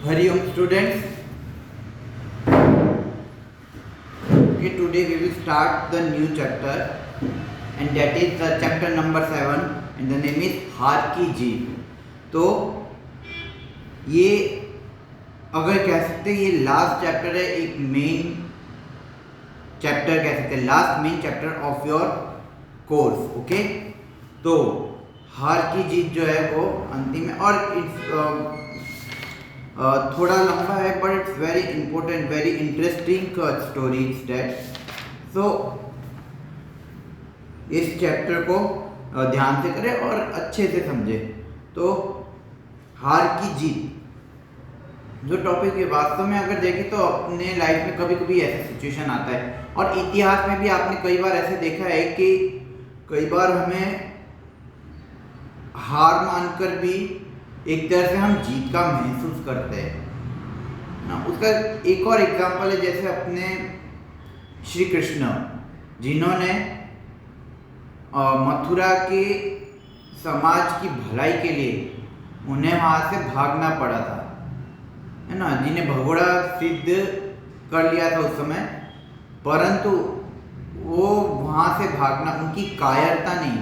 Hariom students. Okay, today we will start the new chapter and that is the chapter number 7 and the name is हार की जीत। तो ये अगर कह सकते हैं ये लास्ट चैप्टर है, एक मेन चैप्टर कह सकते हैं, last main chapter of your course. Okay, तो हार की जीत जो है वो अंतिम है और थोड़ा लंबा है but it's very important, very interesting story is that. So इस चैप्टर को ध्यान से करें और अच्छे से समझे। तो हार की जीत जो टॉपिक है, वास्तव में अगर देखें तो अपने लाइफ में कभी कभी ऐसा सिचुएशन आता है और इतिहास में भी आपने कई बार ऐसे देखा है कि कई बार हमें हार मानकर भी एक तरह से हम जीत का महसूस करते हैं ना। उसका एक और एग्जांपल है, जैसे अपने श्री कृष्ण जिन्होंने मथुरा के समाज की भलाई के लिए उन्हें वहाँ से भागना पड़ा था, है ना, जिन्हें भगोड़ा सिद्ध कर लिया था उस समय, परंतु वो वहाँ से भागना उनकी कायरता नहीं,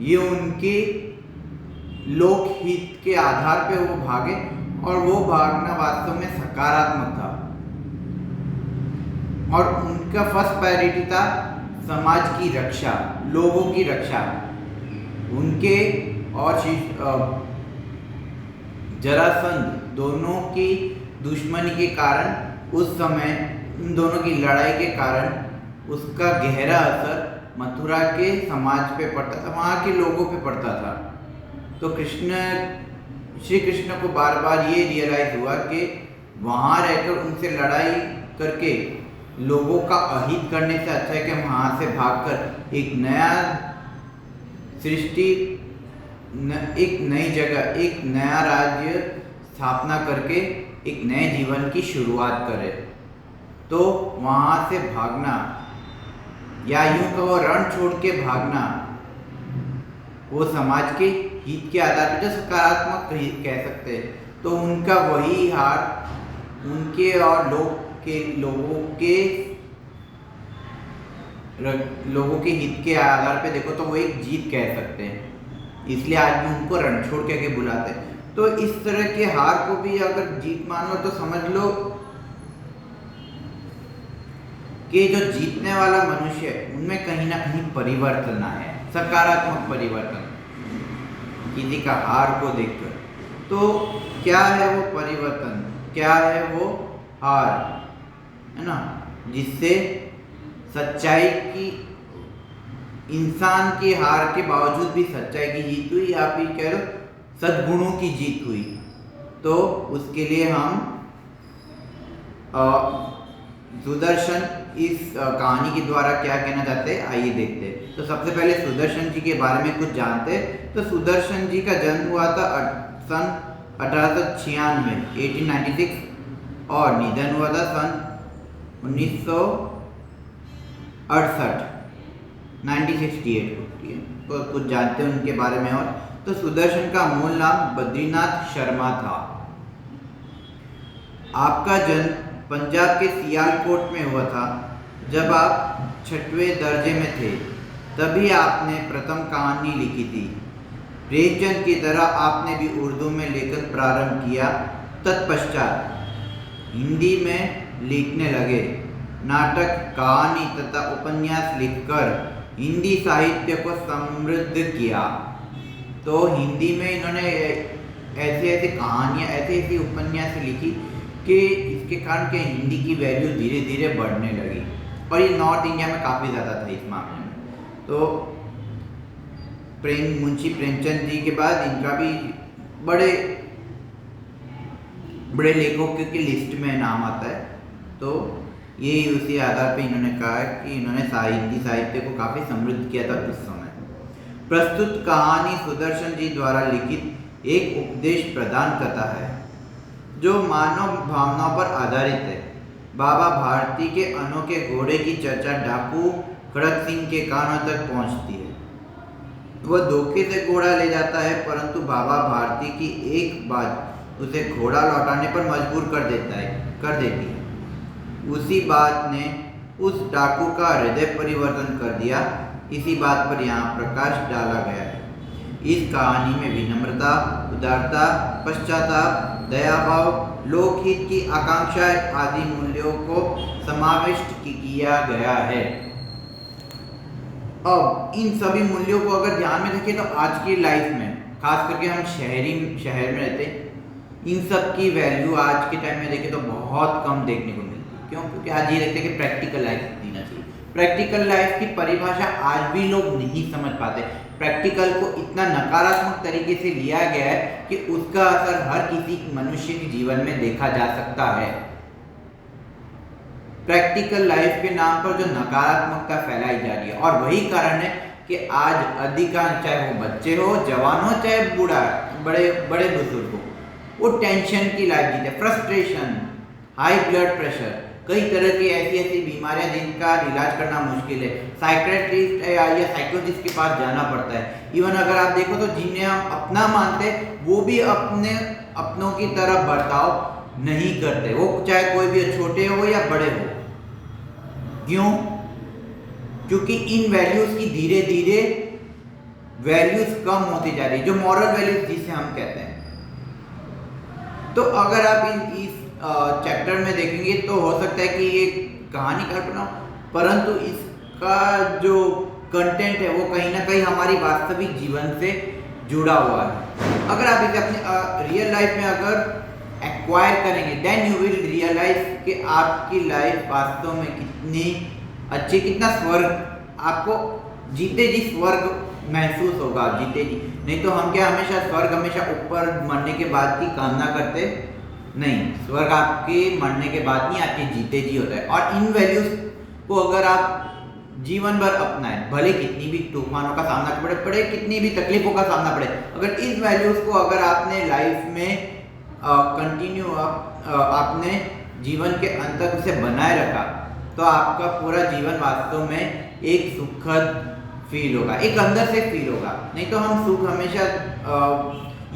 ये उनके लोकहित के आधार पे वो भागे और वो भागना वास्तव में सकारात्मक था और उनका फर्स्ट प्रायोरिटी था समाज की रक्षा, लोगों की रक्षा। उनके और जरासंध दोनों की दुश्मनी के कारण उस समय उन दोनों की लड़ाई के कारण उसका गहरा असर मथुरा के समाज पे पड़ता था, वहाँ के लोगों पे पड़ता था। तो श्री कृष्ण को बार बार ये रियलाइज हुआ कि वहाँ रहकर उनसे लड़ाई करके लोगों का अहित करने से अच्छा है कि हम वहाँ से भागकर एक नया सृष्टि, एक नई जगह, एक नया राज्य स्थापना करके एक नए जीवन की शुरुआत करें। तो वहाँ से भागना या यूं कहो रण छोड़ के भागना, वो समाज के हित के आधार पर जो सकारात्मक कह सकते हैं। तो उनका वही हार उनके और लोगों के हित के आधार पे देखो तो वो एक जीत कह सकते हैं, इसलिए आज भी उनको रण छोड़ के बुलाते हैं। तो इस तरह के हार को भी अगर जीत मान लो तो समझ लो कि जो जीतने वाला मनुष्य है उनमें कहीं ना कहीं परिवर्तन आया है, सकारात्मक परिवर्तन किसी का हार को देखकर। तो क्या है वो परिवर्तन, क्या है वो हार, है ना, जिससे सच्चाई की, इंसान की हार के बावजूद भी सच्चाई की जीत हुई या फिर कह लो सद्गुणों की जीत हुई। तो उसके लिए हम सुदर्शन इस कहानी के द्वारा क्या कहना चाहते हैं आइए देखते हैं। तो सबसे पहले सुदर्शन जी के बारे में कुछ जानते हैं। तो सुदर्शन जी का जन्म हुआ था सन 1896 1896 और निधन हुआ था सन 1968 तो कुछ जानते हैं उनके बारे में। और तो सुदर्शन का मूल नाम बद्रीनाथ शर्मा था। आपका जन्म पंजाब के सियालकोट में हुआ था। जब आप 6वें दर्जे में थे तभी आपने प्रथम कहानी लिखी थी। प्रेमचंद की तरह आपने भी उर्दू में लेखन प्रारंभ किया। तत्पश्चात हिंदी में लिखने लगे। नाटक, कहानी तथा उपन्यास लिखकर हिंदी साहित्य को समृद्ध किया। तो हिंदी में इन्होंने ऐसी ऐसी कहानियाँ, ऐसी ऐसी उपन्यास लिखी कि इसके कारण के हिंदी की वैल्यू धीरे धीरे बढ़ने लगी और ये नॉर्थ इंडिया में काफ़ी ज़्यादा था इस मामले में। तो मुंशी प्रेमचंद जी के बाद इनका भी बड़े बड़े लेखकों की लिस्ट में नाम आता है। तो ये उसी आधार पे इन्होंने कहा कि इन्होंने हिंदी साहित्य को काफ़ी समृद्ध किया था उस समय। प्रस्तुत कहानी सुदर्शन जी द्वारा लिखित एक उपदेश प्रदान करता है जो मानव भावनाओं पर आधारित है। बाबा भारती के अनोखे घोड़े की चर्चा डाकू खड़क सिंह के कानों तक पहुंचती है। वह धोखे से घोड़ा ले जाता है, परंतु बाबा भारती की एक बात उसे घोड़ा लौटाने पर मजबूर कर देती है। उसी बात ने उस डाकू का हृदय परिवर्तन कर दिया। इसी बात पर यहाँ प्रकाश डाला गया है। इस कहानी में विनम्रता, उदारता, पश्चाताप, दयाभाव, लोकहित की आकांक्षा आदि मूल्यों को समाविष्ट किया गया है। अब इन सभी मूल्यों को अगर ध्यान में रखें तो आज की लाइफ में, खास करके हम शहर में रहते, इन सब की वैल्यू आज के टाइम में देखें तो बहुत कम देखने को मिलती है। क्यों? क्योंकि आज ये देखते हैं कि प्रैक्टिकल लाइफ जीना चाहिए। प्रैक्टिकल लाइफ की परिभाषा आज भी लोग नहीं समझ पाते। प्रैक्टिकल को इतना नकारात्मक तरीके से लिया गया है कि उसका असर हर किसी मनुष्य के जीवन में देखा जा सकता है। प्रैक्टिकल लाइफ के नाम पर जो नकारात्मकता फैलाई जा रही है, और वही कारण है कि आज अधिकांश, चाहे वो बच्चे हो, जवान हो, चाहे बूढ़ा, बड़े बुजुर्ग हो, वो टेंशन की लाइफ जीते, फ्रस्ट्रेशन, हाई ब्लड प्रेशर, कई तरह की ऐसी बीमारियां जिनका इलाज करना मुश्किल है। साइकियाट्रिस्ट या साइकोलॉजिस्ट के पास जाना पड़ता है। इवन अगर आप देखो तो जिन्हें हम अपना मानते हैं वो भी अपनों की तरह बर्ताव नहीं करते, वो चाहे कोई भी छोटे हो या बड़े हो। क्यों? क्योंकि इन वैल्यूज की धीरे धीरे वैल्यूज कम होती जा रही है, जो मॉरल वैल्यूज जिसे हम कहते हैं। तो अगर आप इस चैप्टर में देखेंगे तो हो सकता है कि ये कहानी कल्पना, परंतु इसका जो कंटेंट है वो कहीं ना कहीं हमारी वास्तविक जीवन से जुड़ा हुआ है। अगर आप इसे अपने रियल लाइफ में अगर एक्वायर करेंगे, देन यू विल रियलाइज कि आपकी लाइफ वास्तव में कितनी अच्छी, कितना स्वर्ग, आपको जीते जी स्वर्ग महसूस होगा। आप जीते जी, नहीं तो हम क्या हमेशा स्वर्ग, हमेशा ऊपर मरने के बाद की कामना करते नहीं। स्वर्ग आपके मरने के बाद नहीं, आपके जीते जी होता है। और इन वैल्यूज को अगर आप जीवन भर अपनाएं, भले कितनी भी तूफानों का सामना पड़े, कितनी भी तकलीफों का सामना पड़े, अगर इस वैल्यूज को अगर आपने लाइफ में कंटिन्यू आपने जीवन के अंत तक उसे बनाए रखा, तो आपका पूरा जीवन वास्तव में एक सुखद फील होगा, एक अंदर से फील होगा। नहीं तो हम सुख हमेशा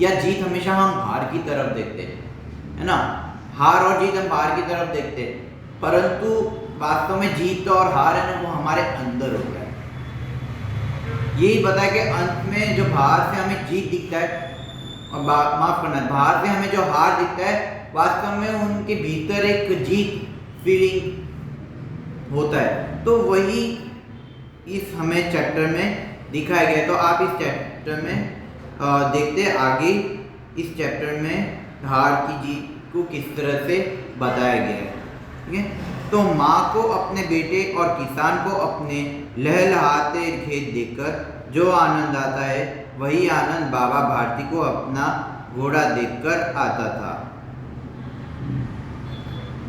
या जीत हमेशा हम हार की तरफ देखते हैं, है ना। हार और जीत हम बाहर की तरफ देखते हैं, परंतु वास्तव में जीत और हार है ना, वो हमारे अंदर होता है। यही पता है कि अंत में जो बाहर से हमें जीत दिखता है, और माफ करना, बाहर से हमें जो हार दिखता है, वास्तव में उनके भीतर एक जीत फीलिंग होता है। तो वही इस हमें चैप्टर में दिखाया गया। तो आप इस चैप्टर में देखते आगे, इस चैप्टर में हार की जीत को किस तरह से बताया गया है। ठीक है, तो माँ को अपने बेटे और किसान को अपने लहलहाते खेत देखकर जो आनंद आता है, वही आनंद बाबा भारती को अपना घोड़ा देखकर आता था।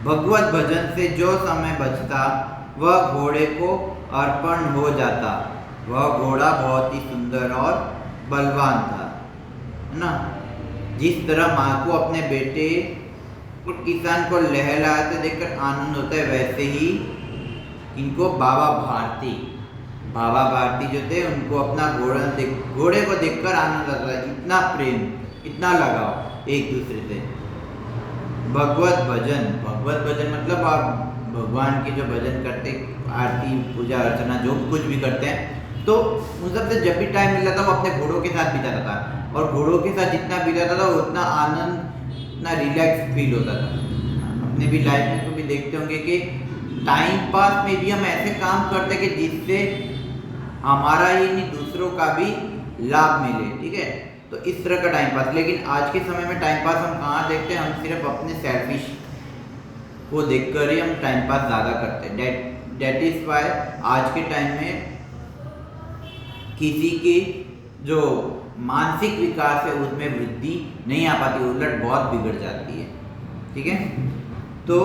भगवत भजन से जो समय बचता वह घोड़े को अर्पण हो जाता। वह घोड़ा बहुत ही सुंदर और बलवान था, है ना। जिस तरह माँ को अपने बेटे और किसान को लहलहाते देखकर आनंद होता है, वैसे ही इनको बाबा भारती जो थे, उनको अपना घोड़े को देखकर आनंद आता है। इतना प्रेम, इतना लगाव एक दूसरे से। भगवत भजन मतलब आप भगवान के जो भजन करते, आरती, पूजा अर्चना, जो कुछ भी करते हैं, तो उन सब से जब भी टाइम मिलता था वो अपने घोड़ों के साथ बिताता था। और घोड़ों के साथ जितना बिताता था उतना आनंद, उतना रिलैक्स फील होता था। अपने भी लाइफ में तो भी देखते होंगे कि टाइम पास में भी हम ऐसे काम करते कि जिससे हमारा ही नहीं दूसरों का भी लाभ मिले। ठीक है, तो इस तरह का टाइम पास। लेकिन आज के समय में टाइम पास हम कहाँ देखते हैं? हम सिर्फ अपने सेल्फिश को देखकर ही हम टाइम पास ज़्यादा करते हैं। डेट इज वाई आज के टाइम में किसी की जो मानसिक विकास है उसमें वृद्धि नहीं आ पाती, उलट बहुत बिगड़ जाती है। ठीक है, तो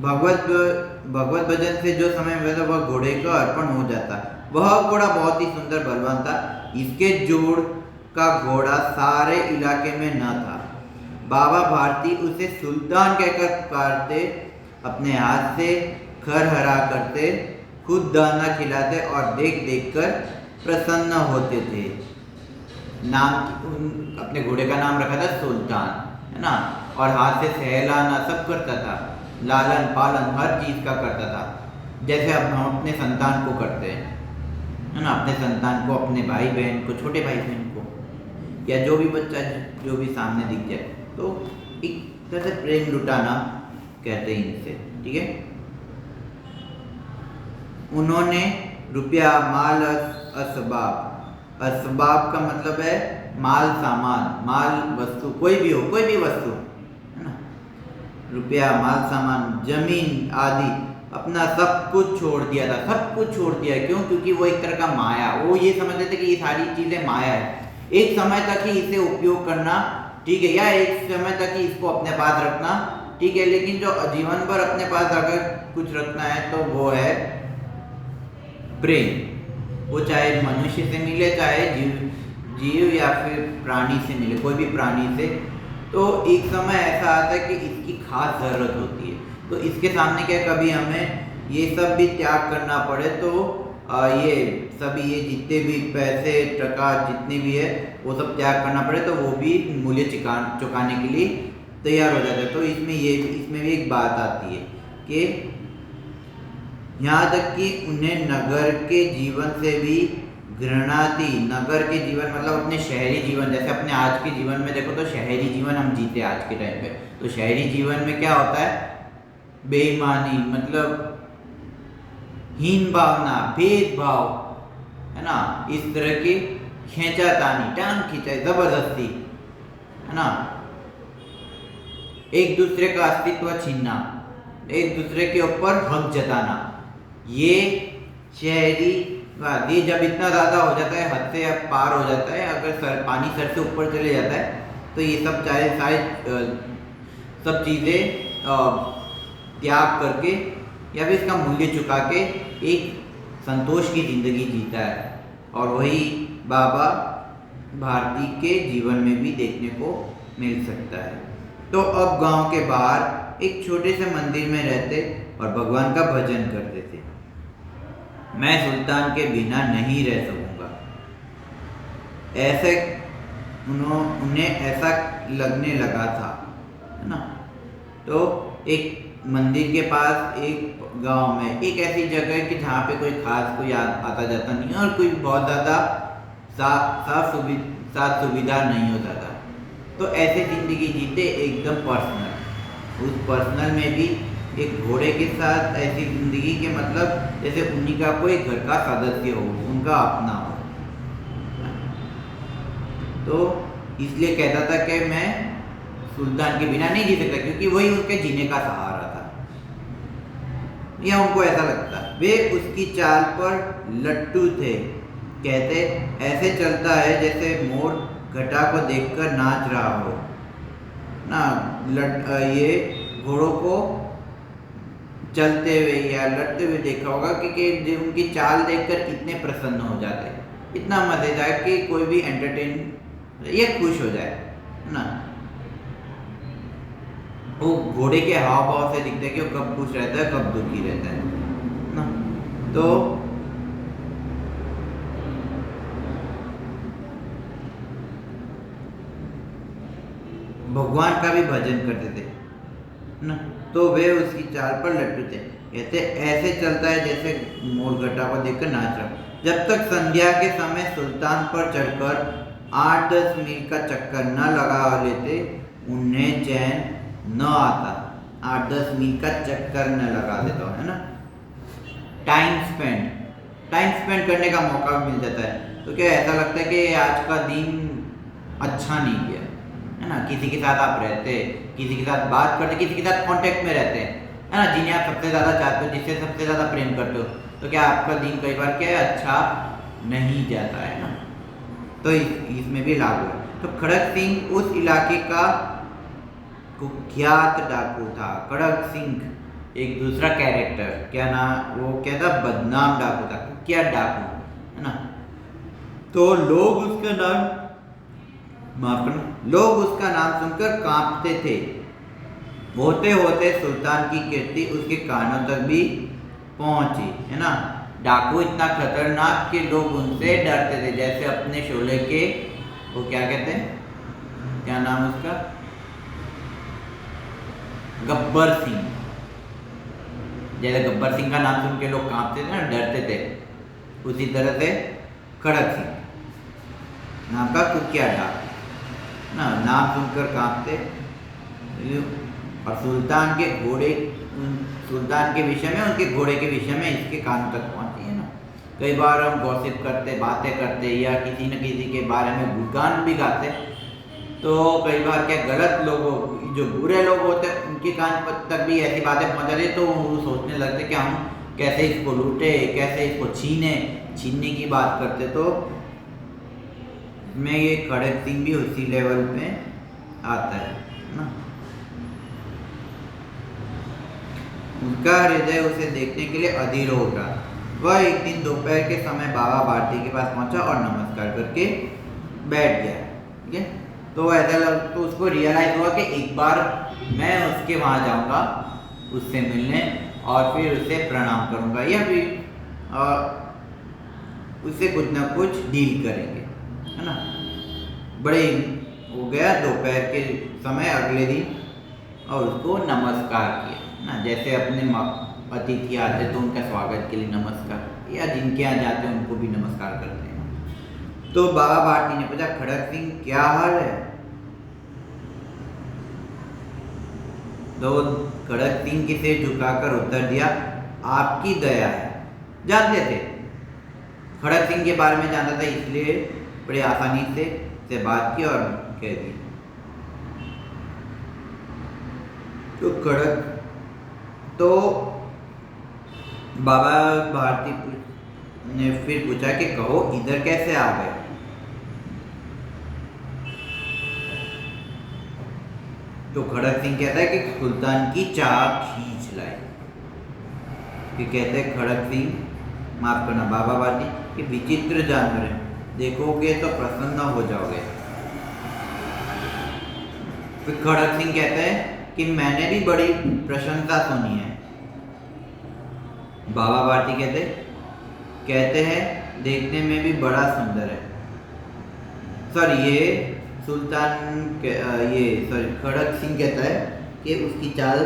भगवत भजन से जो समय मिलता वह घोड़े का अर्पण हो जाता। वह घोड़ा बहुत ही सुंदर बलवान था। इसके जोड़ का घोड़ा सारे इलाके में न था। बाबा भारती उसे सुल्तान कहकर पुकारते, अपने हाथ से खर हरा करते, खुद दाना खिलाते और देख देख कर प्रसन्न होते थे। नाम अपने घोड़े का नाम रखा था सुल्तान। है ना, और हाथ से सहलाना सब करता था, लालन पालन हर चीज़ का करता था, जैसे अब हम अपने संतान को करते हैं, है ना, अपने संतान को, अपने भाई बहन को, छोटे भाई बहन को, या जो भी बच्चा जो भी सामने दिख जाए, तो एक तरह से प्रेम लुटाना कहते हैं इनसे, ठीक है। उन्होंने रुपया, माल, असबाब, असबाब का मतलब है माल, सामान, माल वस्तु, कोई भी हो, कोई भी वस्तु, है ना, रुपया, माल, सामान, जमीन आदि, अपना सब कुछ छोड़ दिया था, सब कुछ छोड़ दिया। क्यों? क्योंकि वो एक तरह का माया, वो ये समझते थे कि ये सारी चीज़ें माया है, एक समय तक ही इसे उपयोग करना, ठीक है, या एक समय तक ही इसको अपने पास रखना, ठीक है, लेकिन जो जीवन भर अपने पास अगर कुछ रखना है तो वो है प्रेम। वो चाहे मनुष्य से मिले, चाहे जीव या फिर प्राणी से मिले, कोई भी प्राणी से, तो एक समय ऐसा आता है कि इसकी खास ज़रूरत होती है, तो इसके सामने क्या कभी हमें ये सब भी त्याग करना पड़े तो ये सभी, ये जितने भी पैसे टका जितने भी है वो सब त्याग करना पड़े तो वो भी मूल्य चुकाने के लिए तैयार हो जाता है। तो इसमें भी एक बात आती है कि यहाँ तक कि उन्हें नगर के जीवन से भी घृणा थी। नगर के जीवन मतलब अपने शहरी जीवन, जैसे अपने आज के जीवन में देखो तो शहरी जीवन हम जीते आज के टाइम पे, तो शहरी जीवन में क्या होता है, बेईमानी, मतलब हीन भावना, भेदभाव, है ना, इस तरह की खींचातानी, टांग खींचाई, जबरदस्ती, है ना, एक दूसरे का अस्तित्व छीनना, एक दूसरे के ऊपर हक जताना, ये शहरी ये जब इतना ज़्यादा हो जाता है, हद से अब पार हो जाता है, अगर पानी सर से ऊपर चले जाता है तो ये सब सब चीज़ें त्याग करके या फिर इसका मूल्य चुका के एक संतोष की ज़िंदगी जीता है। और वही बाबा भारती के जीवन में भी देखने को मिल सकता है। तो अब गांव के बाहर एक छोटे से मंदिर में रहते और भगवान का भजन करते थे। मैं सुल्तान के बिना नहीं रह सकूंगा, ऐसे उन्हें ऐसा लगने लगा था, है ना। तो एक मंदिर के पास एक गांव में एक ऐसी जगह है कि जहाँ पे कोई खास कोई आता जाता नहीं है और कोई बहुत ज़्यादा साफ सुविधा नहीं होता था। तो ऐसे ज़िंदगी जीते एकदम पर्सनल। उस पर्सनल में भी एक घोड़े के साथ ऐसी ज़िंदगी के मतलब जैसे उन्हीं का कोई घर का सदस्य हो, उनका अपना हो। तो इसलिए कहता था कि मैं सुल्तान के बिना नहीं जी सकता, क्योंकि वही उसके जीने का सहारा था, या उनको ऐसा लगता। वे उसकी चाल पर लट्टू थे। कहते ऐसे चलता है जैसे मोर घटा को देखकर नाच रहा हो ना। ये घोड़ों को चलते हुए या लड़ते हुए देखा होगा कि उनकी चाल देखकर इतने प्रसन्न हो जाते हैं, इतना मजेदार कि कोई भी एंटरटेन या खुश हो जाए, है ना। वो घोड़े के हाव भाव से दिखता है कि वो कब खुश रहता है कब दुखी रहता है ना। तो भगवान का भी भजन करते थे ना। तो वे उसकी चाल पर लट्टू थे। कहते ऐसे चलता है जैसे मोर घटा को देखकर नाच रहा। जब तक संध्या के समय सुल्तान पर चढ़कर 8-10 मील का चक्कर न लगा लेते उन्हें चैन न आता। 8-10 मील का चक्कर न लगा देता, है ना। टाइम स्पेंड करने का मौका भी मिल जाता है। तो क्या ऐसा लगता है कि आज का दिन अच्छा नहीं गया, है ना। किसी के साथ आप रहते, किसी के साथ बात करते, किसी के साथ कांटेक्ट में रहते हैं, है ना, जिन्हें आप सबसे ज़्यादा चाहते हो, जिससे सबसे ज़्यादा प्रेम करते हो, तो क्या आपका दिन कई बार क्या है अच्छा नहीं जाता है ना। तो इसमें भी लागू है। तो खड़क सिंह उस इलाके का कुख्यात डाकू था। खड़क सिंह एक दूसरा कैरेक्टर, क्या नाम, वो क्या था, बदनाम डाकू था, कुख्यात डाकू, है ना। तो लोग उसका नाम सुनकर कांपते थे। होते होते सुल्तान की कीर्ति उसके कानों तक भी पहुंची, है ना। डाकू इतना खतरनाक कि लोग उनसे डरते थे। जैसे अपने शोले के वो क्या कहते हैं, क्या नाम उसका, गब्बर सिंह, जैसे गब्बर सिंह का नाम सुन के लोग कांपते थे ना, डरते थे, उसी तरह से खड़क सिंह नाम का कुख्यात डाक ना, नाम सुनकर कांपते। और सुल्तान के विषय में, उनके घोड़े के विषय में इसके कान तक पहुंची है ना। कई बार हम गॉसिप करते, बातें करते या किसी न किसी के बारे में गुणगान भी गाते, तो कई बार क्या गलत लोगों, जो बुरे लोग होते हैं, उनके कान तक भी ऐसी बातें पहुंच जाती, तो वो सोचने लगते कि हम कैसे इसको लूटे, कैसे इसको छीनने की बात करते। तो में ये खड़क सिंह भी उसी लेवल पे आता है ना। उनका हृदय उसे देखने के लिए अधीर हो उठा। वह एक दिन दोपहर के समय बाबा भारती के पास पहुंचा और नमस्कार करके बैठ गया। ठीक है, तो ऐसा तो उसको रियलाइज हुआ कि एक बार मैं उसके वहाँ जाऊँगा उससे मिलने और फिर उसे प्रणाम करूँगा या फिर उससे कुछ ना कुछ डील करेंगे, है ना। बड़े हो गया दोपहर के समय अगले दिन और उसको नमस्कार किया ना, जैसे अपने अतिथि आते तो उनका स्वागत के लिए नमस्कार, या जिनके यहाँ जाते हैं उनको भी नमस्कार करते हैं। तो बाबा भारती ने पूछा, खड़क सिंह क्या हाल है? तो खड़क सिंह के सिर झुकाकर उत्तर दिया, आपकी दया है। जानते थे, खड़क सिंह के बारे में जानता था, इसलिए बड़ी आसानी से बात की और कह दी। तो बाबा भारती ने फिर पूछा कि कहो इधर कैसे आ गए? तो खड़क सिंह कहता है कि सुल्तान की चाह खींच लाई। फिर कहते हैं खड़क सिंह, माफ करना बाबा भारती, कि विचित्र जानवर है, देखोगे तो प्रसन्न हो जाओगे। फिर खड़क सिंह कहते हैं कि मैंने भी बड़ी प्रशंसा सुनी है। बाबा भारती कहते हैं देखने में भी बड़ा सुंदर है। खड़क सिंह कहता है कि उसकी चाल,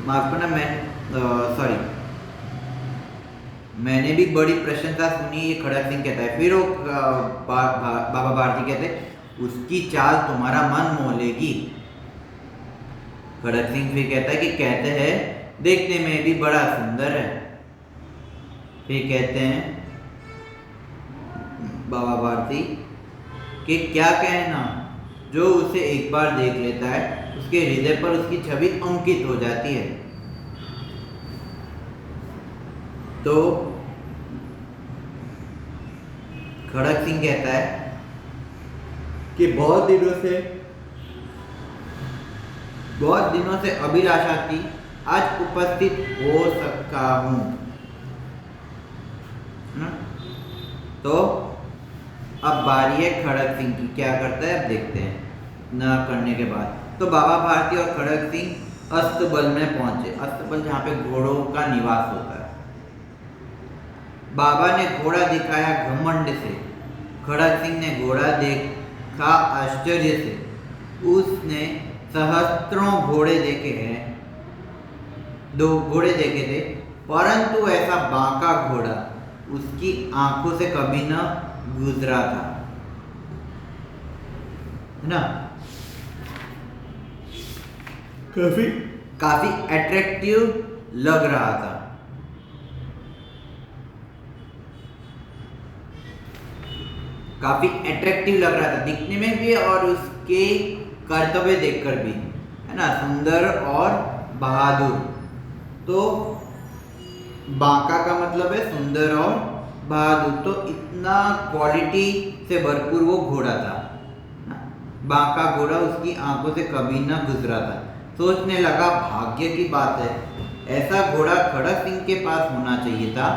माफ करना मैंने भी बड़ी प्रशंसा सुनी, ये खड़क सिंह कहता है। फिर वो बाबा भारती कहते हैं उसकी चाल तुम्हारा मन मोह लेगी। खड़क सिंह फिर कहते हैं देखने में भी बड़ा सुंदर है। फिर कहते हैं बाबा भारती कि क्या कहना, जो उसे एक बार देख लेता है उसके हृदय पर उसकी छवि अंकित हो जाती है। तो खड़क सिंह कहता है कि बहुत दिनों से अभिलाषा थी, आज उपस्थित हो सकता हूं। तो अब बारी है खड़क सिंह की, क्या करता है अब देखते हैं। न करने के बाद तो बाबा भारती और खड़क सिंह अस्तबल में पहुंचे। अस्तबल जहाँ पे घोड़ों का निवास होता है। बाबा ने घोड़ा दिखाया घमंड से, खड़क सिंह ने घोड़ा देखा आश्चर्य से। उसने सहस्त्रों घोड़े देखे हैं, 2 घोड़े देखे थे, परंतु ऐसा बांका घोड़ा उसकी आंखों से कभी न गुजरा था, है ना। काफी अट्रैक्टिव लग रहा था। काफी अट्रैक्टिव लग रहा था दिखने में भी और उसके कर्तव्य देखकर भी, है ना, सुंदर और बहादुर। तो बांका का मतलब है सुंदर और बहादुर, तो इतना क्वालिटी से भरपूर वो घोड़ा था। बांका घोड़ा उसकी आंखों से कभी न गुजरा था। सोचने लगा भाग्य की बात है, ऐसा घोड़ा खड़क सिंह के पास होना चाहिए था।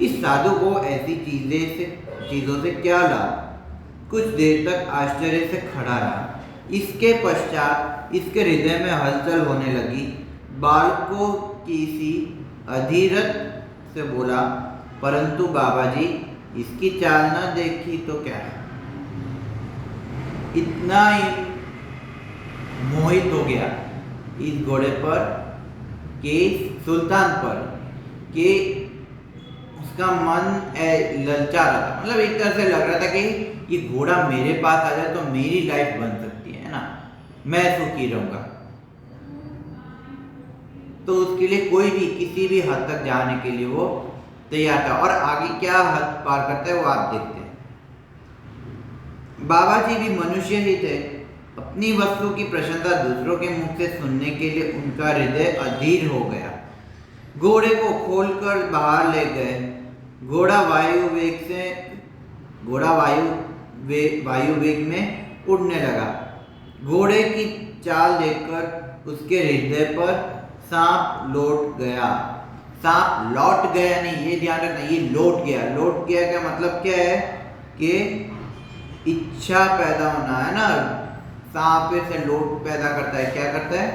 इस साधु को ऐसी चीजों से क्या लाभ। कुछ देर तक आश्चर्य से खड़ा रहा। इसके पश्चात इसके हृदय में हलचल होने लगी। बालकों की सी अधीरत से बोला, परंतु बाबा जी इसकी चाल न देखी तो क्या है, इतना मोहित हो गया इस घोड़े पर कि सुल्तान पर कि उसका मन ललचा रहा था, मतलब एक तरह से लग रहा था कि ये घोड़ा मेरे पास आ जाए तो मेरी लाइफ बन सकती है ना, मैं सुखी रहूंगा। तो उसके लिए कोई भी किसी भी हद तक जाने के लिए वो तैयार था, और आगे क्या हद पार करता है वो आप देखते हैं। बाबा जी भी मनुष्य ही थे। अपनी वस्तु की प्रशंसा दूसरों के मुख से सुनने के लिए उनका हृदय अधीर हो गया। घोड़े को खोलकर बाहर ले गए। घोड़ा वायु वेग में उड़ने लगा। घोड़े की चाल देखकर उसके हृदय पर सांप लौट गया। सांप लौट गया नहीं, ये ध्यान रखना, ये लौट गया। लौट गया का मतलब क्या है कि इच्छा पैदा होना है ना। सांप से लोट पैदा करता है, क्या करता है?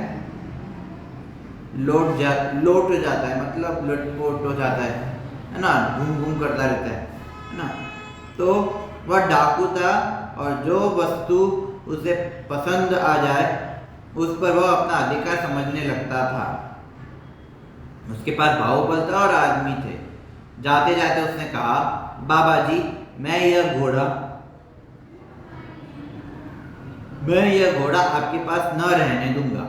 लोट जाता है, मतलब लटपोट हो जाता है ना, घूम घूम करता रहता है ना। तो वह डाकू था और जो वस्तु उसे पसंद आ जाए उस पर वह अपना अधिकार समझने लगता था। उसके पास बाहुबल था और आदमी थे। जाते जाते उसने कहा, बाबा जी मैं यह घोड़ा आपके पास न रहने दूंगा,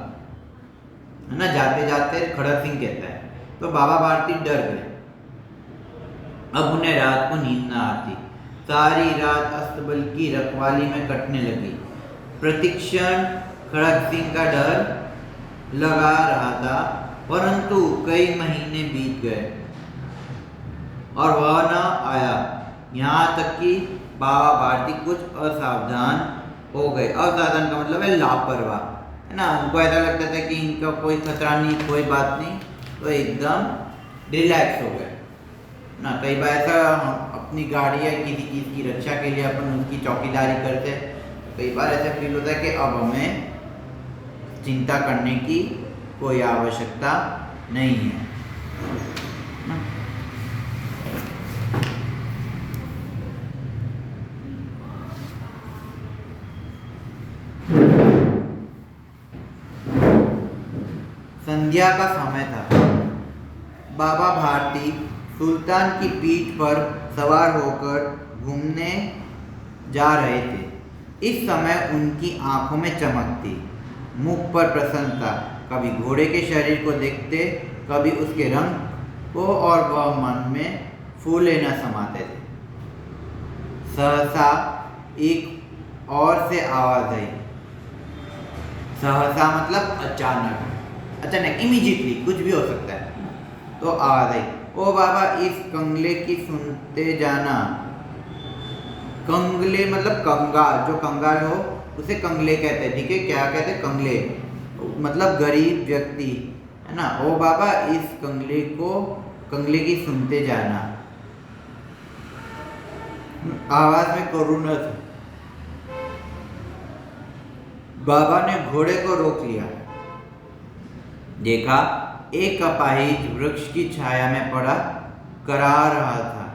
है ना। जाते जाते खड़क सिंह कहता है। तो बाबा भारती डर गए। अब उन्हें रात को नींद न आती। सारी रात अस्तबल की रखवाली में कटने लगी। प्रतिक्षण खड़क सिंह का डर लगा रहा था, परंतु कई महीने बीत गए और वह न आया। यहाँ तक कि बाबा भारती कुछ असावधान हो गए। असावधान का मतलब है लापरवाह, है ना। उनको ऐसा लगता था कि इनका कोई खतरा नहीं, कोई बात नहीं, तो एकदम रिलैक्स हो गए ना। कई बार ऐसा अपनी गाड़ी या किसी चीज़ की रक्षा के लिए अपन उनकी चौकीदारी करते, कई बार ऐसा फील होता है कि अब हमें चिंता करने की कोई आवश्यकता नहीं है। संध्या का समय था। बाबा भारती सुल्तान की पीठ पर सवार होकर घूमने जा रहे थे। इस समय उनकी आंखों में चमक थी, मुख पर प्रसन्नता। कभी घोड़े के शरीर को देखते, कभी उसके रंग को, और वह मन में फूले न समाते थे। सहसा एक और से आवाज आई। सहसा मतलब अचानक, इमीडिएटली, कुछ भी हो सकता है। तो आवाज आई, ओ बाबा इस कंगले की सुनते जाना। कंगले मतलब कंगाल, जो कंगाल हो उसे कंगले कहते हैं, ठीक है। क्या कहते हैं? कंगले मतलब गरीब व्यक्ति, है ना। ओ बाबा इस कंगले की सुनते जाना। आवाज में करुणा थी। बाबा ने घोड़े को रोक लिया। देखा एक अपाहिज वृक्ष की छाया में पड़ा करा रहा था।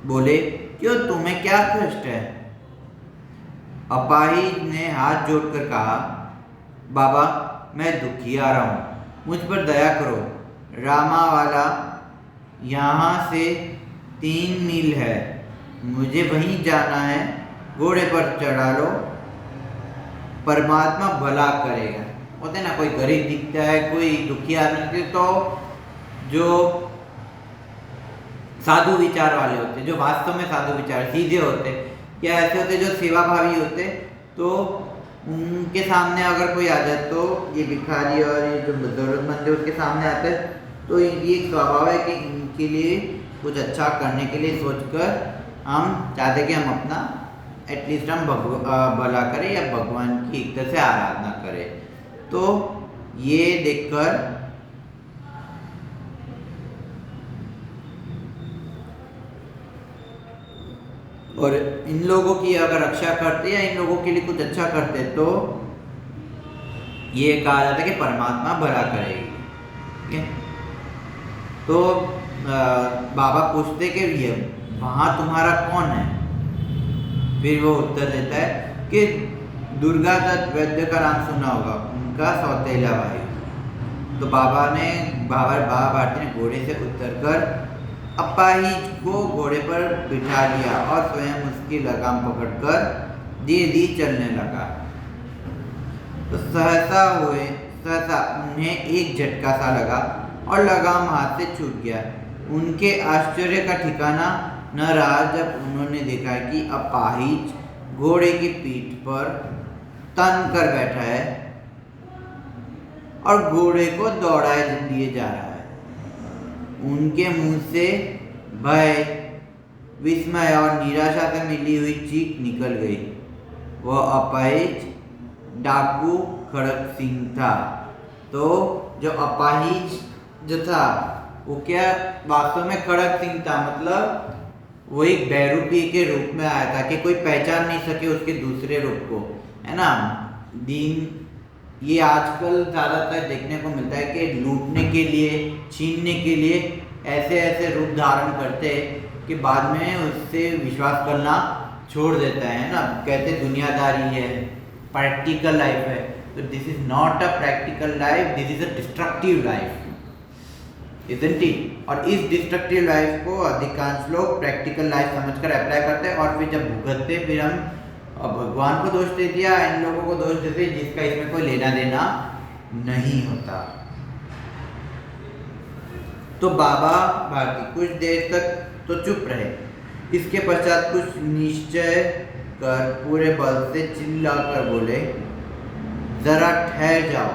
बोले, क्यों, तुम्हें क्या कष्ट है? अपाहिज ने हाथ जोड़कर कहा, बाबा मैं दुखिया रहा हूँ, मुझ पर दया करो। रामावाला यहाँ से 3 मील है, मुझे वहीं जाना है। घोड़े पर चढ़ा लो, परमात्मा भला करेगा। होते ना, कोई गरीब दिखता है, कोई दुखी आदमी, तो जो साधु विचार वाले होते, जो वास्तव में साधु विचार सीधे होते, क्या ऐसे होते जो सेवाभावी होते, तो उनके सामने अगर कोई आ जाए, तो ये भिखारी और ये जो जरूरतमंद है उसके सामने आते हैं, तो ये स्वभाव है कि इनके लिए कुछ अच्छा करने के लिए सोचकर हम चाहते कि हम अपना एटलीस्ट हम भला करें या भगवान की एक तरह से आराधना करें। तो ये देखकर और इन लोगों की अगर रक्षा करते या इन लोगों के लिए कुछ अच्छा करते, तो ये कहा जाता है कि परमात्मा भला करेगी, ठीक है। तो बाबा पूछते कि ये वहाँ तुम्हारा कौन है? फिर वो उत्तर देता है कि दुर्गा दत्त वैद्य का नाम सुना होगा, उनका सौतेला भाई। तो बाबा भारती ने घोड़े से उतरकर अपाहिज को घोड़े पर बिठा लिया और स्वयं उसकी लगाम पकड़कर धीरे धीरे चलने लगा। तो सहसा उन्हें एक झटका सा लगा और लगाम हाथ से छूट गया। उनके आश्चर्य का ठिकाना न रहा जब उन्होंने देखा कि अपाहिज घोड़े की पीठ पर तन कर बैठा है और घोड़े को दौड़ाए लिए जा रहा है। उनके मुंह से भय, विस्मय और निराशा से मिली हुई चीख निकल गई। वह अपाहिज डाकू खड़क सिंह था। तो जो अपाहिज जो था वो क्या वास्तव में खड़क सिंह था, मतलब वो एक बहरूपी के रूप में आया था कि कोई पहचान नहीं सके उसके दूसरे रूप को, है ना। ये आजकल ज़्यादातर देखने को मिलता है कि लूटने के लिए, छीनने के लिए ऐसे ऐसे रूप धारण करते हैं कि बाद में उससे विश्वास करना छोड़ देता है ना। कहते दुनियादारी है, प्रैक्टिकल लाइफ है। तो this is not a practical life, this is a destructive life, isn't it? और इस डिस्ट्रक्टिव लाइफ को अधिकांश लोग प्रैक्टिकल लाइफ समझकर अप्लाई करते हैं और फिर जब भुगतते फिर हम भगवान को दोष दे दिया, इन लोगों को दोष देते जिसका इसमें कोई लेना देना नहीं होता। तो बाबा भारती कुछ देर तक तो चुप रहे। इसके पश्चात कुछ निश्चय कर पूरे बल से चिल्लाकर बोले, जरा ठहर जाओ,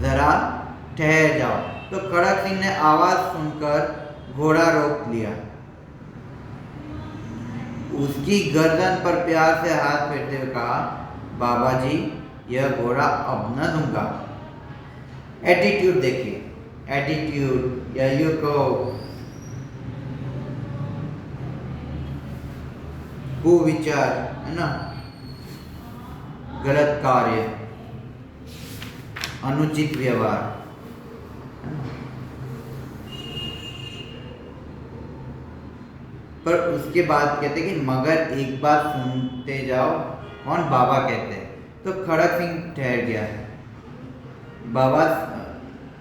जरा ठहर जाओ। तो खड़क सिंह ने आवाज सुनकर घोड़ा रोक लिया। उसकी गर्दन पर प्यार से हाथ फेरते हुए कहा, बाबा जी यह घोड़ा अब न दूंगा। एटीट्यूड देखिए, एटीट्यूड या यू को कुविचार, है ना, गलत कार्य, अनुचित व्यवहार। पर उसके बाद कहते कि मगर एक बात सुनते जाओ। कौन? बाबा कहते हैं। तो खड़क सिंह ठहर गया। बाबा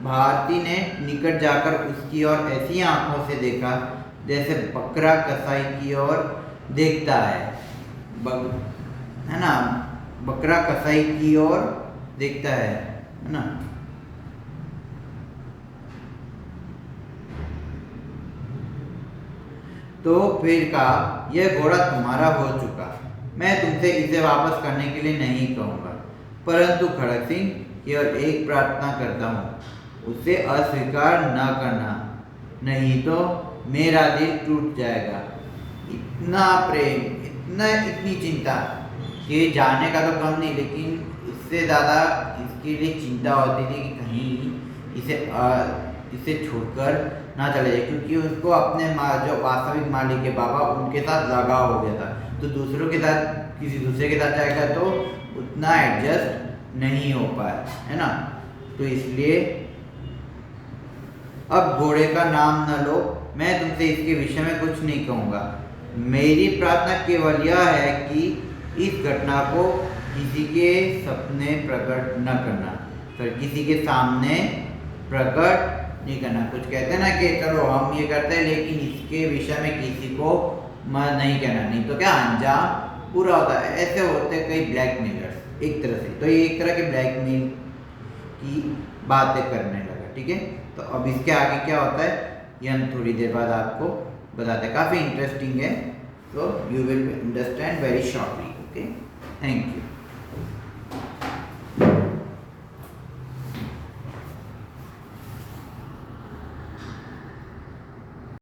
भारती ने निकट जाकर उसकी ओर ऐसी आंखों से देखा जैसे बकरा कसाई की ओर देखता है, है ना, बकरा कसाई की ओर देखता है ना। तो फिर कहा, यह घोड़ा तुम्हारा हो चुका, मैं तुमसे इसे वापस करने के लिए नहीं कहूँगा, परंतु खड़क सिंह केवल एक प्रार्थना करता हूँ, उसे अस्वीकार न करना, नहीं तो मेरा दिल टूट जाएगा। इतना प्रेम, इतनी चिंता कि जाने का तो कम नहीं, लेकिन इससे ज़्यादा इसके लिए चिंता होती थी कि कहीं इसे छोड़कर ना चले जाए, क्योंकि उसको अपने जो वास्तविक मालिक के बाबा उनके साथ लगाव हो गया था। तो दूसरों के साथ, किसी दूसरे के साथ जाएगा तो उतना एडजस्ट नहीं हो पाया, है ना। तो इसलिए अब घोड़े का नाम न लो, मैं तुमसे इसके विषय में कुछ नहीं कहूँगा। मेरी प्रार्थना केवल यह है कि इस घटना को किसी के सपने प्रकट न करना, फिर किसी के सामने प्रकट नहीं करना। कुछ कहते हैं ना कि चलो हम ये करते हैं लेकिन इसके विषय में किसी को मत नहीं कहना, नहीं तो क्या अंजाम पूरा होता है। ऐसे होते हैं कई ब्लैकमेलर्स एक तरह से, तो ये एक तरह के ब्लैकमेल की बातें करने लगा, ठीक है। तो अब इसके आगे क्या होता है ये हम थोड़ी देर बाद आपको बताते हैं, काफ़ी इंटरेस्टिंग है, तो you will understand very shortly, okay. Thank you.